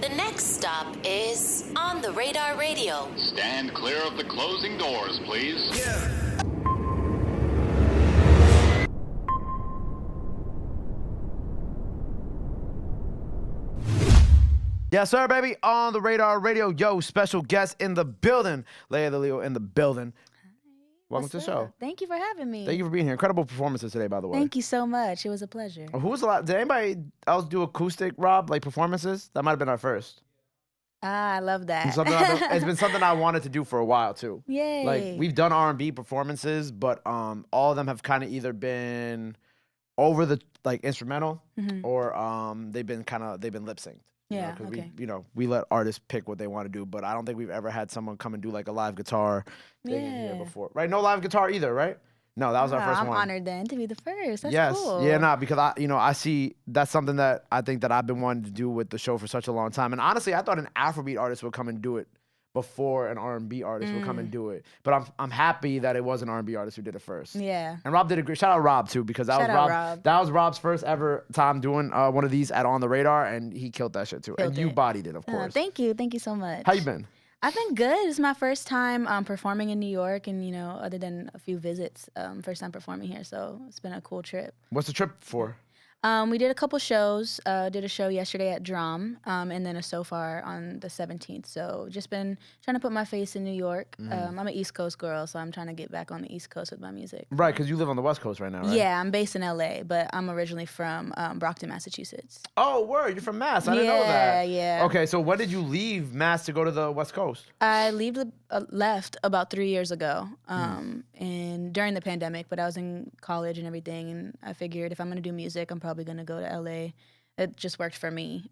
The next stop is On the Radar Radio. Stand clear of the closing doors, please. Yes, sir, baby. On the Radar Radio. Yo, special guest in the building. Leia the Leo in the building. Welcome to the show. Thank you for having me. Thank you for being here. Incredible performances today, by the way. Thank you so much. It was a pleasure. Who was the last? Did anybody else do acoustic, Rob, like performances? That might have been our first. I love that. It's been something I wanted to do for a while too. Yay. Like we've done R&B performances, but all of them have kind of either been over the like instrumental or they've been lip synced. Yeah, Because okay. we let artists pick what they want to do, but I don't think we've ever had someone come and do like a live guitar thing in here Yeah. before. Right? No live guitar either, right? No, that was our first I'm one. honored then to be the first. That's Yes. cool. Yeah, nah, because I see that's something that I think that I've been wanting to do with the show for such a long time. And honestly, I thought an Afrobeat artist would come and do it before an R&B artist would come and do it. But I'm happy that it was an R&B artist who did it first. Yeah. And Rob did a great shout out Rob too, because that Shout was out Rob. Rob. That was Rob's first ever time doing one of these at On the Radar, and he killed that shit too. Killed and you it. bodied it, of course. Thank you. Thank you so much. How you been? I've been good. It's my first time performing in New York, and other than a few visits, first time performing here. So it's been a cool trip. What's the trip for? We did a couple shows. Did a show yesterday at Drum, and then a So Far on the 17th. So just been trying to put my face in New York. I'm an East Coast girl, so I'm trying to get back on the East Coast with my music. Right, because you live on the West Coast right now, right? Yeah, I'm based in LA, but I'm originally from Brockton, Massachusetts. Oh, word, you're from Mass. I didn't know that. Yeah. Okay, so when did you leave Mass to go to the West Coast? I left about 3 years ago, and during the pandemic. But I was in college and everything, and I figured if I'm gonna do music, I'm probably gonna go to LA. It just worked for me.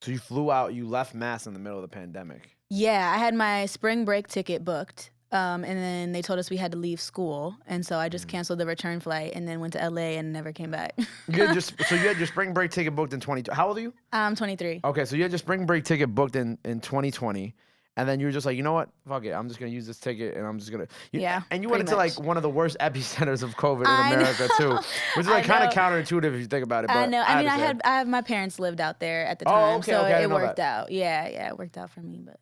So you flew out, you left Mass in the middle of the pandemic. Yeah, I had my spring break ticket booked, and then they told us we had to leave school, and so I just canceled the return flight and then went to LA and never came back. So you had your spring break ticket booked in 2020. How old are you? I'm 23. Okay, so you had your spring break ticket booked in 2020. And then you were just like, you know what? Fuck it. I'm just going to use this ticket and I'm just going to. Yeah, And you went pretty into like much. one of the worst epicenters of COVID in I America too. know. Which is like I kind of know. counterintuitive if you think about it. But I know. I mean, understand. I have my parents lived out there at the Oh, time, okay, so okay, I it didn't know worked that. out. Yeah, it worked out for me. But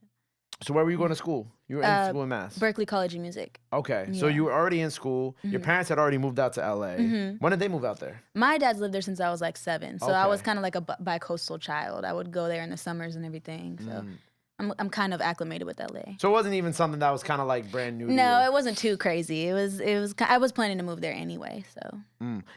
So where were you going to school? You were in school in Mass. Berkeley College of Music. Okay, so Yeah. you were already in school. Your parents had already moved out to LA. When did they move out there? My dad's lived there since I was like 7, so I was Okay. kind of like a bi-coastal child. I would go there in the summers and everything. So I'm kind of acclimated with LA. So it wasn't even something that was kind of like brand new to No, you. it wasn't too crazy. I was planning to move there anyway. So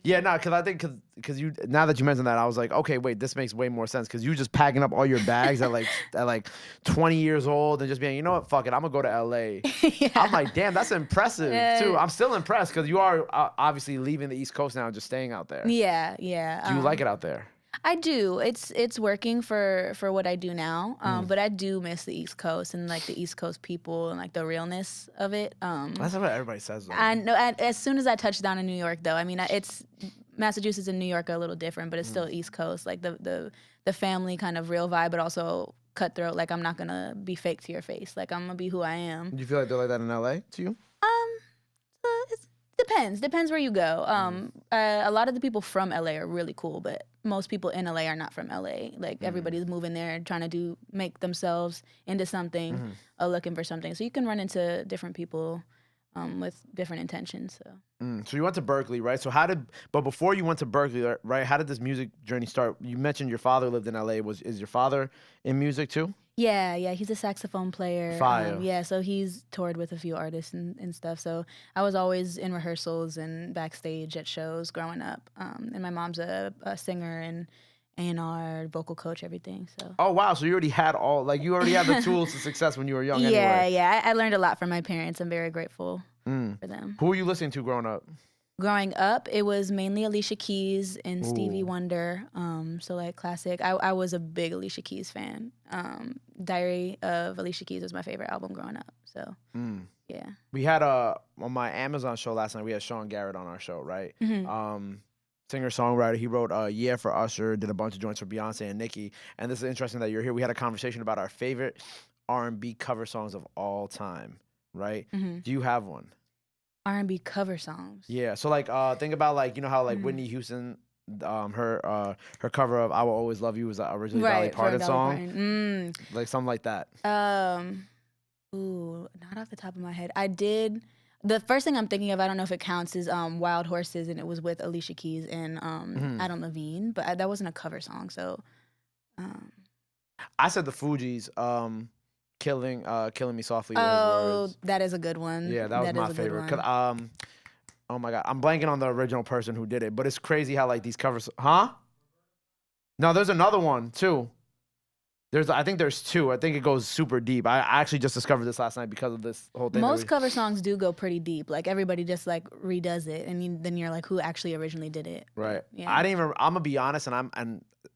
Yeah, no, because I think because you now that you mentioned that, I was like, okay, wait, this makes way more sense because you just packing up all your bags at like 20 years old and just being, you know what, fuck it, I'm gonna go to LA. yeah. I'm like, damn, that's impressive Yeah. too. I'm still impressed because you are obviously leaving the East Coast now and just staying out there. Yeah. Do you like it out there? I do. It's working for what I do now. But I do miss the East Coast and like the East Coast people and like the realness of it. That's what everybody says. Though. I know. As soon as I touched down in New York, though, I mean, it's Massachusetts and New York are a little different, but it's still East Coast. Like the family kind of real vibe, but also cutthroat. Like I'm not gonna be fake to your face. Like I'm gonna be who I am. Do you feel like they're like that in LA to you? It depends where you go. A lot of the people from LA are really cool, but most people in LA are not from LA. Like everybody's moving there, trying to make themselves into something, looking for something. So you can run into different people with different intentions. So. So you went to Berkeley, right? But before you went to Berkeley, right? How did this music journey start? You mentioned your father lived in LA. Is your father in music too? Yeah, he's a saxophone player. Fire. Yeah, so he's toured with a few artists and stuff. So I was always in rehearsals and backstage at shows growing up. And my mom's a singer and A&R, vocal coach, everything. So. Oh wow! So you already had the tools to success when you were young. Anyway. Yeah. I learned a lot from my parents. I'm very grateful for them. Who were you listening to growing up? Growing up, it was mainly Alicia Keys and Stevie Wonder. So like classic. I was a big Alicia Keys fan. Diary of Alicia Keys was my favorite album growing up. So yeah. We had on my Amazon show last night. We had Sean Garrett on our show, right? Singer songwriter. He wrote "Yeah" for Usher. Did a bunch of joints for Beyonce and Nicki. And this is interesting that you're here. We had a conversation about our favorite R&B cover songs of all time, right? Do you have one? R&B cover songs. Yeah. So like think about like how like Whitney Houston her cover of "I Will Always Love You" was originally a Dolly Right, for Parton Dolly song, Parton. like something like that. Ooh, not off the top of my head. I did. The first thing I'm thinking of, I don't know if it counts, is "Wild Horses," and it was with Alicia Keys and Adam Levine, but that wasn't a cover song. So, I said the Fugees, "Killing Me Softly" were his words. that is a good one. Yeah, that was my favorite. Cause oh my god, I'm blanking on the original person who did it, but it's crazy how like these covers, huh? No, there's another one too. I think there's two. I think it goes super deep. I actually just discovered this last night because of this whole thing. Most cover songs do go pretty deep. Like everybody just like redoes it, and then you're like, who actually originally did it? Right. Yeah. I didn't even. I'm gonna be honest,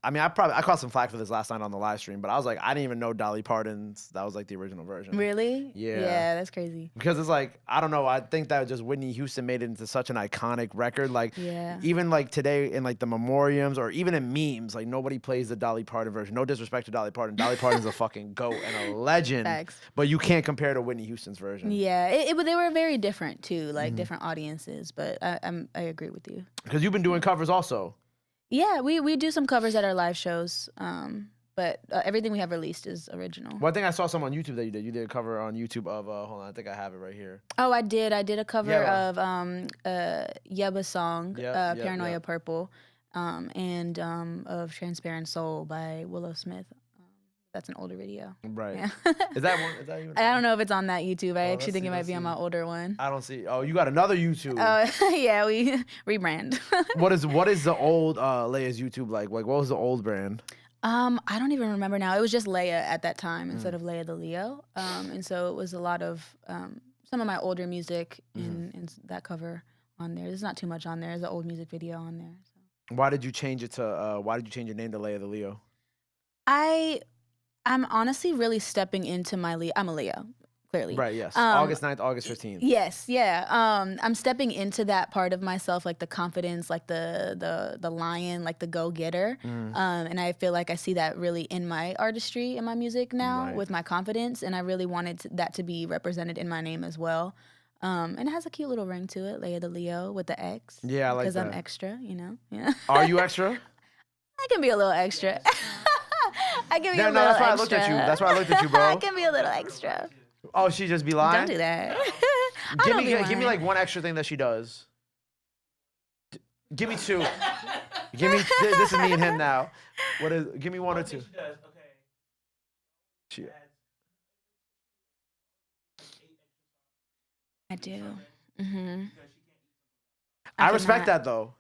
I caught some flack for this last night on the live stream, but I was like, I didn't even know Dolly Parton's. That was like the original version. Really? Yeah. Yeah, that's crazy. Because it's like, I don't know. I think that just Whitney Houston made it into such an iconic record. Like, Yeah. even like today in like the memoriams or even in memes, like nobody plays the Dolly Parton version. No disrespect to Dolly Parton. Dolly Parton's a fucking goat and a legend. Facts. But you can't compare to Whitney Houston's version. Yeah, they were very different too, like different audiences. But I agree with you. Because you've been doing covers also. Yeah, we do some covers at our live shows, but everything we have released is original. Well, I think I saw some on YouTube that you did. You did a cover on YouTube of, hold on, I think I have it right here. Oh, I did. I did a cover Yeah. of Yeba's song, Paranoia Yep. Purple, and of Transparent Soul by Willow Smith. That's an older video. Right. Yeah. Is that one? Is that even? I don't know if it's on that YouTube. I actually let's think see, it might let's be on see. my older one. I don't see. Oh, you got another YouTube. Yeah, we rebrand. What is the old Leia's YouTube like? Like, what was the old brand? I don't even remember now. It was just Leia at that time instead of Leia the Leo. And so it was a lot of some of my older music in that cover on there. There's not too much on there. There's an old music video on there. So. Why did you change it to? Why did you change your name to Leia the Leo? I'm honestly really stepping into my Leo. I'm a Leo, clearly. Right. Yes. August 9th, August 15th. Yes. Yeah. I'm stepping into that part of myself, like the confidence, like the lion, like the go-getter. And I feel like I see that really in my artistry, in my music now, Right. with my confidence. And I really wanted that to be represented in my name as well. And it has a cute little ring to it, Leia the Leo with the X. Yeah, I like because that. I'm extra, you know. Yeah. Are you extra? I can be a little extra. I can be No, a no, little that's why I extra. looked at you. That's why I looked at you, bro. I can be a little extra. Oh, she just be lying. Don't do that. Give me like one extra thing that she does. Give me two. Give me. This is me and him now. What is? Give me one or two. She, I do. Mm-hmm. I respect that though.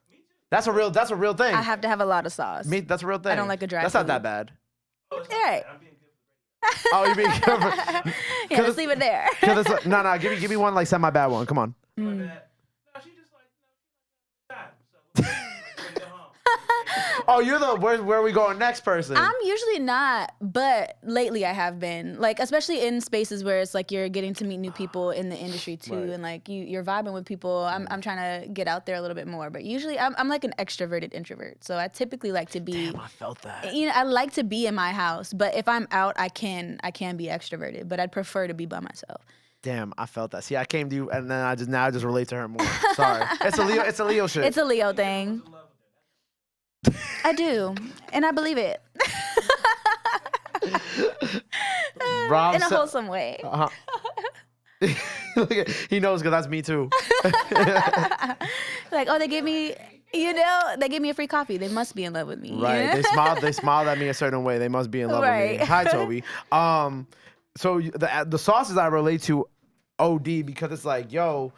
That's a real thing. I have to have a lot of sauce. That's a real thing. I don't like a dry That's not food. that bad. Right. Oh, you're being careful. Yeah, let's leave it there. No. Give me one like semi bad one. Come on. Oh, you're the where are we going next person? I'm usually not, but lately I have been. Like, especially in spaces where it's like you're getting to meet new people in the industry too, Right. and like you're vibing with people. I'm trying to get out there a little bit more, but usually I'm like an extroverted introvert. So I typically like to be. Damn, I felt that. You know, I like to be in my house, but if I'm out, I can be extroverted, but I'd prefer to be by myself. Damn, I felt that. See, I came to you, and then I just relate to her more. Sorry, it's a Leo shit. It's a Leo thing. I do, and I believe it. Rob In a said- wholesome way. Look at, he knows because that's me too. Like, oh, they gave me a free coffee. They must be in love with me. Right. They smiled at me a certain way. They must be in love with Right. me. Hi, Toby. So the sauces I relate to OD because it's like, yo,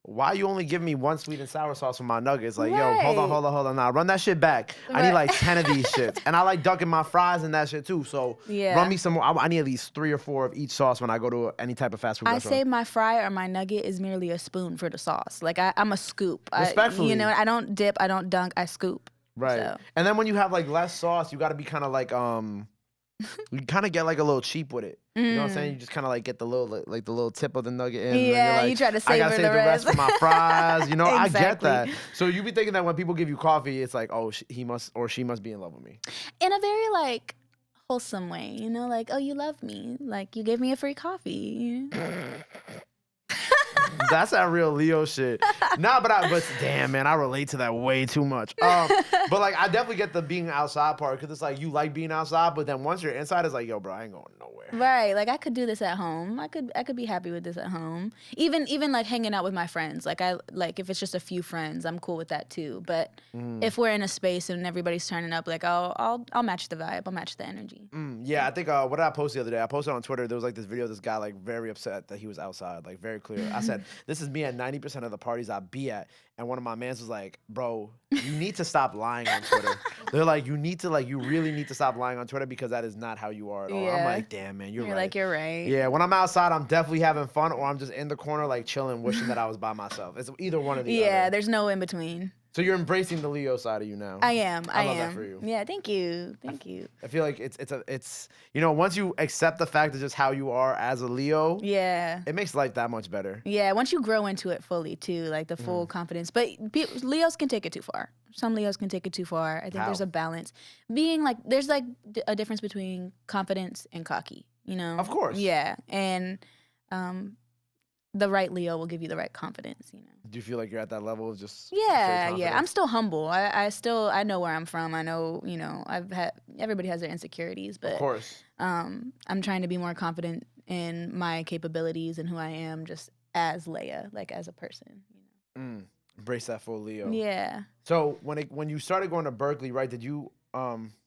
why you only give me one sweet and sour sauce for my nuggets? Like, yo, hold on. Now run that shit back. I need like 10 of these shits. And I like dunking my fries in that shit too. So Yeah. run me some more. I need at least 3 or 4 of each sauce when I go to any type of fast food I restaurant. say my fry or my nugget is merely a spoon for the sauce. Like I'm a scoop. Respectfully. I don't dip. I don't dunk. I scoop. Right. So. And then when you have like less sauce, you got to be kind of like you kind of get like a little cheap with it. You know what I'm saying? You just kind of like get the little like the little tip of the nugget in. and then Yeah, you're like, you try to I gotta savor save the the rest rest. for my fries. You know, I get Exactly. that. So you be thinking that when people give you coffee, it's like, oh, he must or she must be in love with me. In a very like wholesome way, you know, like, oh, you love me. Like you gave me a free coffee. You know? That's that real Leo shit. Nah, but damn, man, I relate to that way too much. But like, I definitely get the being outside part because it's like you like being outside, but then once you're inside, it's like, yo, bro, I ain't going nowhere. Right, like I could do this at home. I could be happy with this at home. Even like hanging out with my friends. Like if it's just a few friends, I'm cool with that too. But if we're in a space and everybody's turning up, like I'll match the vibe. I'll match the energy. Yeah, I think what did I post the other day? I posted on Twitter. There was like this video of this guy like very upset that he was outside, like very clear. I said, "This is me at 90% of the parties I be at," and one of my mans was like, "Bro, you need to stop lying on Twitter." They're like, "You really need to stop lying on Twitter because that is not how you are at all." Yeah. I'm like, "Damn, man, you're right." Like, you're right. Yeah, when I'm outside, I'm definitely having fun, or I'm just in the corner like chilling, wishing that I was by myself. It's either one or the other. Yeah, there's no in between. So you're embracing the Leo side of you now. I am. I love that for you. Yeah, thank you. I feel like it's once you accept the fact of just how you are as a Leo, Yeah. it makes life that much better. Yeah, once you grow into it fully too, like the full confidence. But Leos can take it too far. Some Leos can take it too far. I think there's How? a balance. Being like, there's like a difference between confidence and cocky, Of course. Yeah, and the right Leo will give you the right confidence, Do you feel like you're at that level of just Yeah, straight yeah. I'm confidence? still humble. I know where I'm from. I know, everybody has their insecurities, but Of course. I'm trying to be more confident in my capabilities and who I am just as Leia, like as a person. Embrace that full Leo. Yeah. So when you started going to Berkeley, right? Did you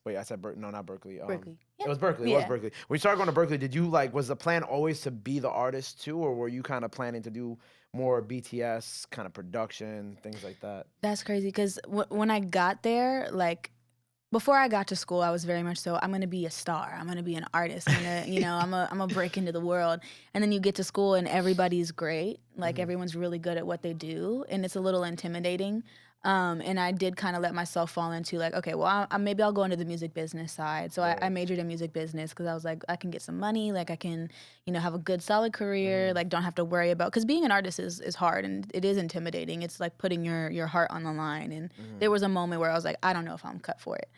wait? I said no, not Berkeley. Berkeley. It was Berkeley. It Yeah. was Berkeley. When you started going to Berkeley, did you was the plan always to be the artist too, or were you kind of planning to do more BTS kind of production, things like that? That's crazy because when I got there, like before I got to school, I was very much so, I'm gonna be a star. I'm gonna be an artist. I'm gonna, I'm gonna break into the world. And then you get to school and everybody's great. Like everyone's really good at what they do, and it's a little intimidating. And I did kind of let myself fall into like, okay, well, maybe I'll go into the music business side. So I majored in music business because I was like, I can get some money, like I can, have a good solid career, like don't have to worry about, because being an artist is hard and it is intimidating. It's like putting your heart on the line. And there was a moment where I was like, I don't know if I'm cut for it.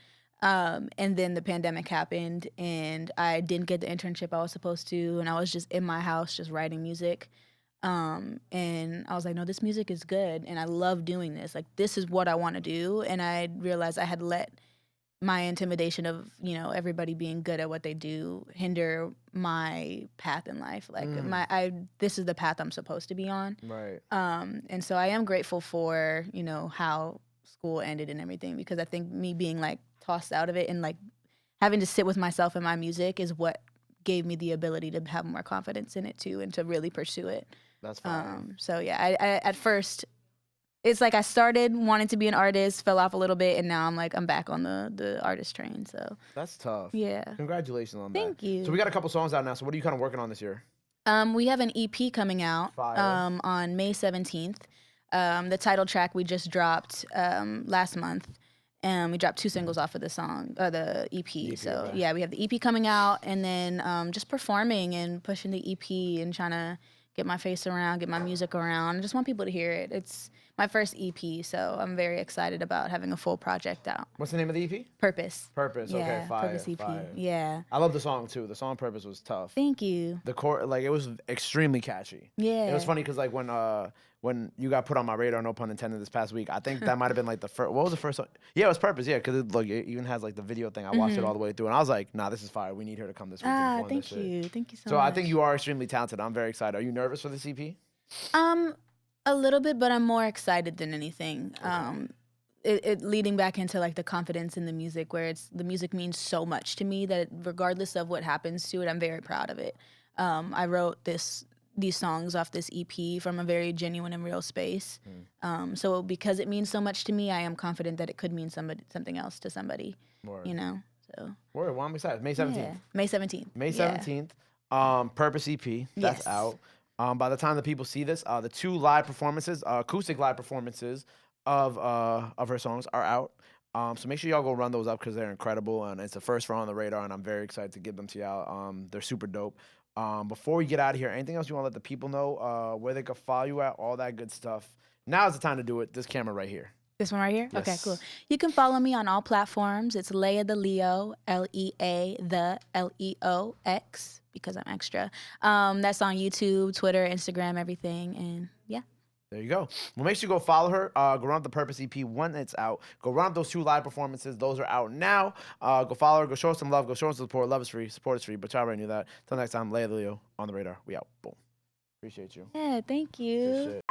And then the pandemic happened and I didn't get the internship I was supposed to. And I was just in my house, just writing music. And I was like, no, this music is good. And I love doing this. Like, this is what I want to do. And I realized I had let my intimidation of, everybody being good at what they do hinder my path in life. Like this is the path I'm supposed to be on. Right. And so I am grateful for, how school ended and everything, because I think me being like tossed out of it and like having to sit with myself and my music is what gave me the ability to have more confidence in it too and to really pursue it. That's fine. So yeah, I at first, it's like I started wanting to be an artist, fell off a little bit, and now I'm back on the artist train. So That's tough. yeah. Congratulations on that. Thank you. So we got a couple songs out now. So what are you kind of working on this year? We have an EP coming out Fire. on May 17th. The title track we just dropped last month. We dropped 2 singles off of the EP. So okay. yeah, we have the EP coming out, and then just performing and pushing the EP and trying to get my face around, get my music around. I just want people to hear it. It's my first EP, so I'm very excited about having a full project out. What's the name of the EP? Purpose. Purpose. Yeah, Okay, fire. Purpose EP. Fire. Yeah. I love the song too. The song Purpose was tough. Thank you. The core, like it was extremely catchy. Yeah. It was funny because like when you got put on my radar, no pun intended, this past week, I think that might have been like the first. What was the first song? Yeah, it was Purpose. Yeah, because it even has like the video thing. I watched it all the way through, and I was like, nah, this is fire. We need her to come this week. and perform this Thank shit. you. Thank you so So much. I think you are extremely talented. I'm very excited. Are you nervous for this EP? A little bit, but I'm more excited than anything. It leading back into like the confidence in the music, where the music means so much to me that regardless of what happens to it, I'm very proud of it. I wrote these songs off this EP from a very genuine and real space. So because it means so much to me, I am confident that it could mean something else to somebody. Word. So Word. Well, I'm excited. May 17th. yeah. May 17th. May Yeah. 17th. Purpose EP. That's Yes. out. By the time the people see this, the 2 live performances, acoustic live performances of her songs are out. So make sure y'all go run those up because they're incredible and it's the first for On the Radar, and I'm very excited to give them to y'all. They're super dope. Before we get out of here, anything else you want to let the people know where they can follow you at, all that good stuff? Now is the time to do it. This camera right here. This one right here? Yes. Okay, cool. You can follow me on all platforms. It's Leia the Leo, Lea the LEOX, because I'm extra. That's on YouTube, Twitter, Instagram, everything. And yeah. There you go. Well, make sure you go follow her. Go run up the Purpose EP when it's out. Go run up those 2 live performances. Those are out now. Go follow her. Go show her some love. Go show her some support. Love is free. Support is free. But y'all already knew that. Till next time, Leo on the radar. We out. Boom. Appreciate you. Yeah, thank you. Good shit.